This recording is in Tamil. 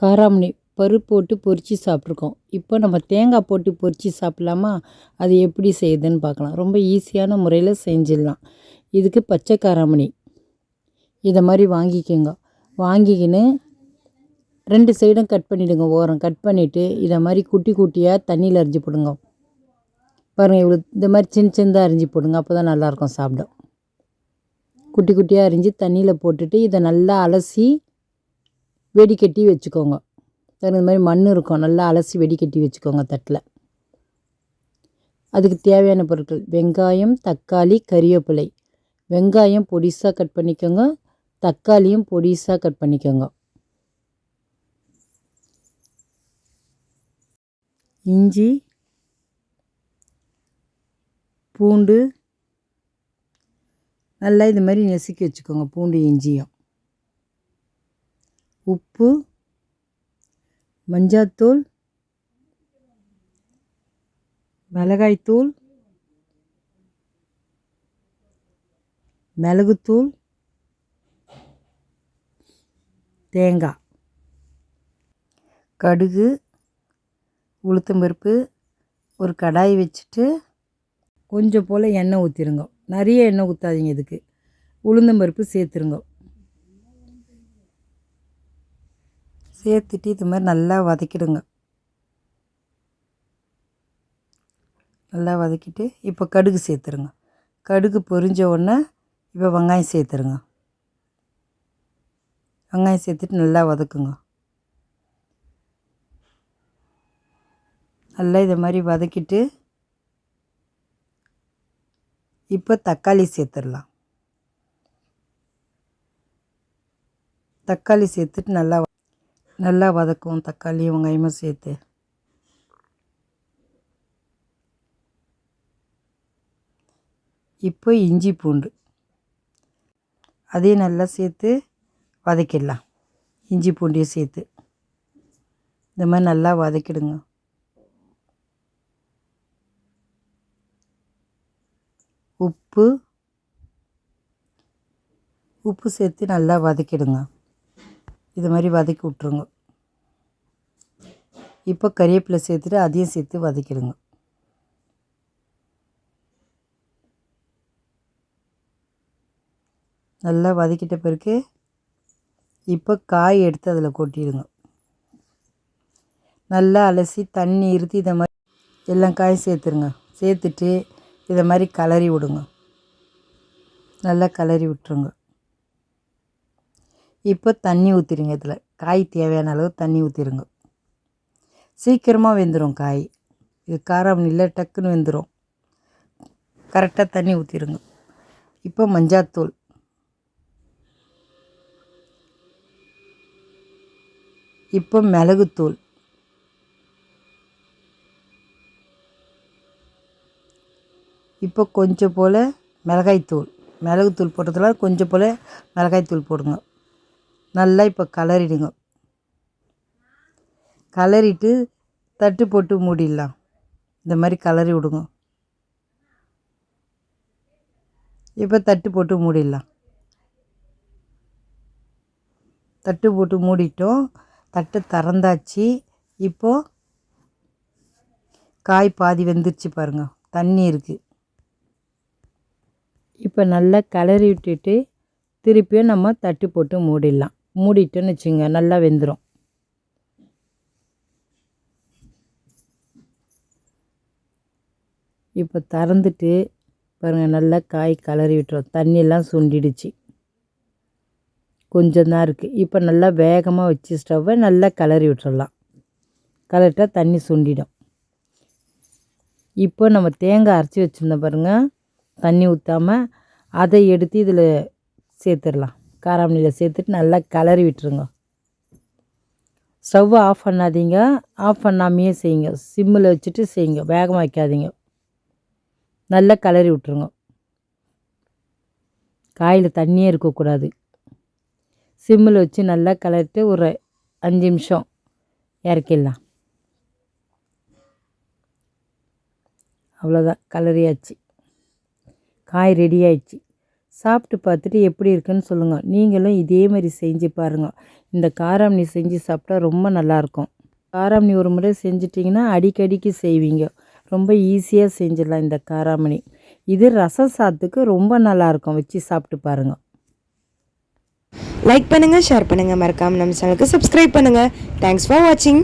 காராமணி பருப்பு போட்டு பொரித்து சாப்பிட்ருக்கோம். இப்போ நம்ம தேங்காய் போட்டு பொரித்து சாப்பிட்லாமா? அது எப்படி செய்யுதுன்னு பார்க்கலாம். ரொம்ப ஈஸியான முறையில் செஞ்சிடலாம். இதுக்கு பச்சை காராமணி இதை மாதிரி வாங்கிக்கோங்க. வாங்கிக்கின்னு 2 சைடும் கட் பண்ணிவிடுங்க. ஓரம் கட் பண்ணிவிட்டு இதை மாதிரி குட்டி குட்டியாக தண்ணியில் அரிஞ்சு போடுங்க. பாருங்கள், இவ்வளோ இந்த மாதிரி சின்ன சின்னதாக அரிஞ்சு போடுங்க. அப்போ தான் நல்லாயிருக்கும் சாப்பிட. குட்டி குட்டியாக அரிஞ்சு தண்ணியில் போட்டுட்டு இதை நல்லா அலசி வெடிக்கட்டி வச்சுக்கோங்க. இந்த மாதிரி மண் இருக்கும், நல்லா அலசி வெடிக்கட்டி வச்சுக்கோங்க தட்டில். அதுக்கு தேவையான பொருட்கள்: வெங்காயம், தக்காளி, கறிவேப்பிலை. வெங்காயம் பொடிசாக கட் பண்ணிக்கோங்க, தக்காளியும் பொடிசாக கட் பண்ணிக்கோங்க. இஞ்சி, பூண்டு நல்லா இது மாதிரி நசுக்கி வச்சுக்கோங்க. பூண்டு இஞ்சியும். உப்பு, மஞ்சள்தூள், மிளகாய்த்தூள், மிளகுத்தூள், தேங்காய், கடுகு, உளுத்தம்பருப்பு. ஒரு கடாய் வச்சுட்டு கொஞ்சம் போல் எண்ணெய் ஊற்றிடுங்க. நிறைய எண்ணெய் ஊற்றாதீங்க. இதுக்கு உளுந்தம்பருப்பு சேர்த்துருங்க. சேர்த்துட்டு இது மாதிரி நல்லா வதக்கிடுங்க. நல்லா வதக்கிட்டு இப்போ கடுகு சேர்த்துருங்க. கடுகு பொரிஞ்ச உடனே இப்போ வெங்காயம் சேர்த்துருங்க. வெங்காயம் சேர்த்துட்டு நல்லா வதக்குங்க. நல்லா இதை மாதிரி வதக்கிட்டு இப்போ தக்காளி சேர்த்துடலாம். தக்காளி சேர்த்துட்டு நல்லா வதக்குவோம். தக்காளியும் வெங்காயமும் சேர்த்து இப்போ இஞ்சி பூண்டு அதையும் நல்லா சேர்த்து வதக்கிடலாம். இஞ்சி பூண்டையும் சேர்த்து இந்த மாதிரி நல்லா வதக்கிடுங்க. உப்பு சேர்த்து நல்லா வதக்கிடுங்க. இது மாதிரி வதக்கி விட்ருங்க. இப்போ கறிவேப்பிலை சேர்த்துட்டு அதையும் சேர்த்து வதக்கிடுங்க. நல்லா வதக்கிட்ட பிறகு இப்போ காய் எடுத்து அதில் கொட்டிடுங்க. நல்லா அலசி தண்ணி இருத்தி இதை மாதிரி எல்லா காயும் சேர்த்துருங்க. சேர்த்துட்டு இதை மாதிரி கிளறி விடுங்க. நல்லா கிளறி விட்டுருங்க. இப்போ தண்ணி ஊற்றிடுங்க. இதில் காய் தேவையான அளவு தண்ணி ஊற்றிடுங்க. சீக்கிரமாக வெந்துடும் காய். இது காராமணியில் டக்குன்னு வெந்துடும். கரெக்டாக தண்ணி ஊற்றிடுங்க. இப்போ மஞ்சாத்தூள், இப்போ மிளகுத்தூள், இப்போ கொஞ்சம் போல் மிளகாய்த்தூள். மிளகுத்தூள் போட்டதில் கொஞ்சம் போல் மிளகாய்த்தூள் போடுங்க. நல்லா இப்போ கிளறிடுங்க. கிளறிட்டு தட்டு போட்டு மூடிடலாம். இந்த மாதிரி கிளறி விடுங்க. இப்போ தட்டு போட்டு மூடிடலாம். தட்டு போட்டு மூடிட்டோம். தட்டு திறந்தாச்சு. இப்போது காய் பாதி வெந்துருச்சு பாருங்கள். தண்ணி இருக்குது. இப்போ நல்லா கிளறி விட்டுட்டு திருப்பியும் நம்ம தட்டு போட்டு மூடிடலாம். மூடிட்டோன்னு வச்சுங்க, நல்லா வெந்துடும். இப்போ திறந்துட்டு பாருங்கள், நல்லா காய் கிளறி விட்டுரும். தண்ணியெல்லாம் சுண்டிடுச்சு. கொஞ்சம் தான் இருக்குது. இப்போ நல்லா வேகமாக வச்சு ஸ்டவ்வை நல்லா கிளறி விட்டுறலாம். கிளறிட்டா தண்ணி சுண்டிடும். இப்போ நம்ம தேங்காய் அரைச்சி வச்சுருந்தோம் பாருங்கள், தண்ணி ஊற்றாமல், அதை எடுத்து இதில் சேர்த்துடலாம். காராமணியில் சேர்த்துட்டு நல்லா கிளறி விட்டுருங்க. ஸ்டவ்வை ஆஃப் பண்ணாதீங்க. ஆஃப் பண்ணாமையே செய்யுங்க. சிம்மில் வச்சுட்டு செய்யுங்க, வேகமாக வைக்காதீங்க. நல்லா கிளறி விட்டுருங்க. காயில் தண்ணியே இருக்கக்கூடாது. சிம்மில் வச்சு நல்லா கிளறிட்டு ஒரு 5 நிமிஷம் இறக்கிடலாம். அவ்வளோதான், கிளறியாச்சு. காய் ரெடி ஆயிடுச்சு. சாப்பிட்டு பார்த்துட்டு எப்படி இருக்குன்னு சொல்லுங்கள். நீங்களும் இதே மாதிரி செஞ்சு பாருங்கள். இந்த காராமணி செஞ்சு சாப்பிட்டா ரொம்ப நல்லாயிருக்கும். காராமணி ஒரு முறை செஞ்சிட்டிங்கன்னா அடிக்கடிக்கு செய்வீங்க. ரொம்ப ஈஸியாக செஞ்சிடலாம் இந்த காராமணி. இது ரசம் சாதத்துக்கு ரொம்ப நல்லாயிருக்கும். வச்சு சாப்பிட்டு பாருங்கள். லைக் பண்ணுங்கள், ஷேர் பண்ணுங்கள், மறக்காமல் நம்ம சேனலுக்கு சப்ஸ்கிரைப் பண்ணுங்கள். தேங்க்ஸ் ஃபார் வாட்சிங்.